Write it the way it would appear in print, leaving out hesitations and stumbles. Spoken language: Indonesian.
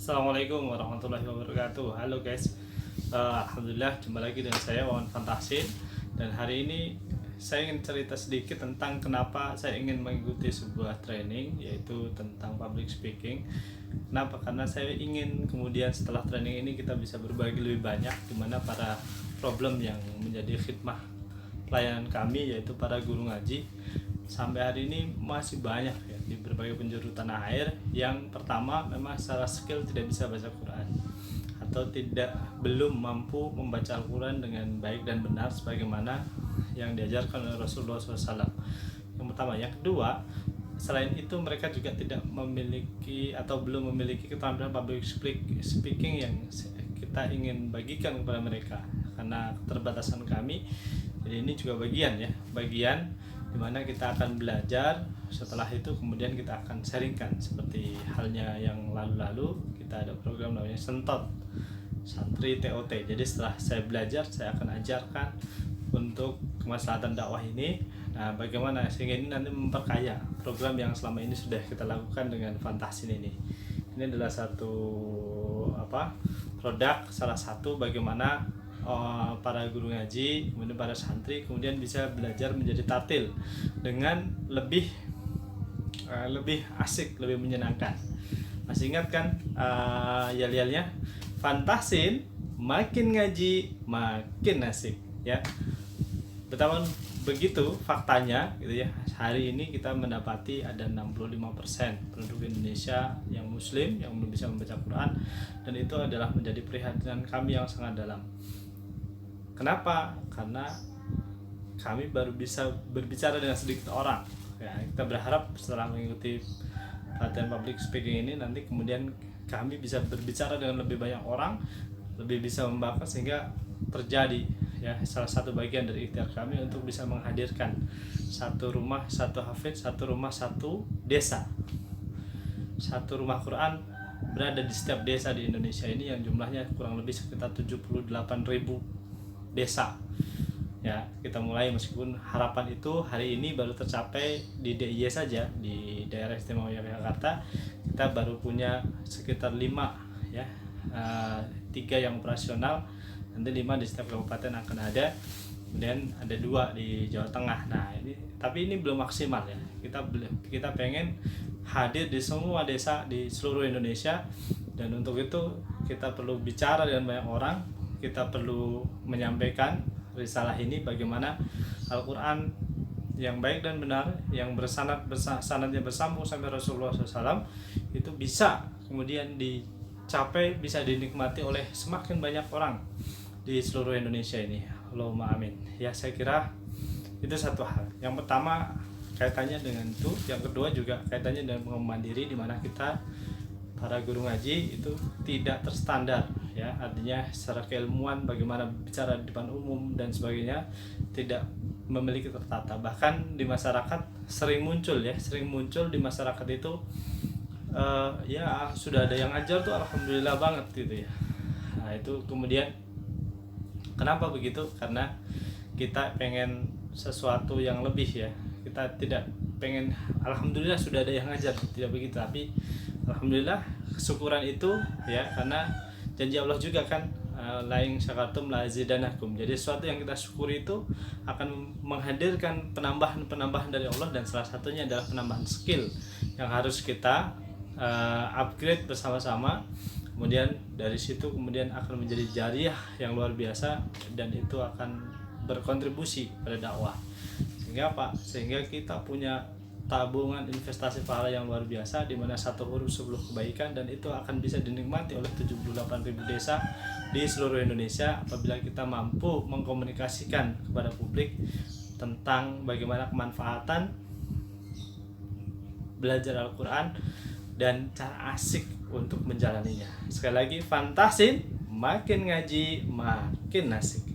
Assalamualaikum warahmatullahi wabarakatuh. Halo guys. Alhamdulillah jumpa lagi dengan saya Wawan Fantasin. Dan hari ini saya ingin cerita sedikit tentang kenapa saya ingin mengikuti sebuah training, yaitu tentang public speaking. Kenapa? Karena saya ingin kemudian setelah training ini kita bisa berbagi lebih banyak, dimana para problem yang menjadi khidmah pelayanan kami, yaitu para guru ngaji, sampai hari ini masih banyak ya di berbagai penjuru tanah air. Yang pertama, memang secara skill tidak bisa baca Quran atau belum mampu membaca Al-Quran dengan baik dan benar sebagaimana yang diajarkan oleh Rasulullah SAW. Yang pertama. Yang kedua, selain itu mereka juga tidak memiliki atau belum memiliki keterampilan public speaking yang kita ingin bagikan kepada mereka karena keterbatasan kami. Jadi ini juga bagian dimana kita akan belajar. Setelah itu kemudian kita akan sharingkan, seperti halnya yang lalu-lalu kita ada program namanya Sentot Santri TOT. Jadi setelah saya belajar, saya akan ajarkan untuk kemaslahatan dakwah ini. Nah, bagaimana sehingga ini nanti memperkaya program yang selama ini sudah kita lakukan dengan Fantasin ini. Ini adalah satu produk, salah satu bagaimana para guru ngaji, kemudian para santri kemudian bisa belajar menjadi tatil dengan lebih asik, lebih menyenangkan. Masih ingat kan yel-yelnya? Fantasin, makin ngaji makin asik ya. Betapa begitu faktanya gitu ya. Hari ini kita mendapati ada 65% penduduk Indonesia yang muslim yang belum bisa membaca Quran, dan itu adalah menjadi perhatian kami yang sangat dalam. Kenapa? Karena kami baru bisa berbicara dengan sedikit orang ya. Kita berharap setelah mengikuti pelatihan public speaking ini nanti kemudian kami bisa berbicara dengan lebih banyak orang, lebih bisa membahas, sehingga terjadi ya salah satu bagian dari ikhtiar kami untuk bisa menghadirkan satu rumah satu hafidz, satu rumah satu desa, satu rumah Quran berada di setiap desa di Indonesia ini yang jumlahnya kurang lebih sekitar 78.000 desa ya. Kita mulai, meskipun harapan itu hari ini baru tercapai di DIY saja, di daerah istimewa Yogyakarta kita baru punya sekitar 5 ya, 3 yang operasional, nanti 5 di setiap kabupaten akan ada, kemudian ada 2 di Jawa Tengah. Nah ini, tapi ini belum maksimal ya. Kita pengen hadir di semua desa di seluruh Indonesia, dan untuk itu kita perlu bicara dengan banyak orang. Kita perlu menyampaikan risalah ini, bagaimana Al-Quran yang baik dan benar, yang sanadnya bersambung sampai Rasulullah SAW, itu bisa kemudian dicapai, bisa dinikmati oleh semakin banyak orang di seluruh Indonesia ini. Allahumma amin. Ya, saya kira itu satu hal. Yang pertama kaitannya dengan itu. Yang kedua juga kaitannya dengan pengembangan diri, di mana kita para guru ngaji itu tidak terstandar ya, artinya secara keilmuan bagaimana bicara di depan umum dan sebagainya tidak memiliki tertata. Bahkan di masyarakat sering muncul di masyarakat itu ya sudah ada yang ajar tuh alhamdulillah banget gitu ya. Nah itu kemudian kenapa begitu? Karena kita pengen sesuatu yang lebih ya. Kita tidak pengen alhamdulillah sudah ada yang ngajar, tidak begitu. Tapi alhamdulillah kesyukuran itu ya, karena janji Allah juga kan, la in syakartum la azidanakum. Jadi sesuatu yang kita syukuri itu akan menghadirkan penambahan dari Allah, dan salah satunya adalah penambahan skill yang harus kita upgrade bersama-sama. Kemudian dari situ kemudian akan menjadi jariah yang luar biasa, dan itu akan berkontribusi pada dakwah. Sehingga apa? Sehingga kita punya tabungan investasi pahala yang luar biasa, di mana satu huruf 10 kebaikan, dan itu akan bisa dinikmati oleh 78.000 desa di seluruh Indonesia apabila kita mampu mengkomunikasikan kepada publik tentang bagaimana kemanfaatan belajar Al-Quran dan cara asik untuk menjalaninya. Sekali lagi, Fantasin, makin ngaji makin asik.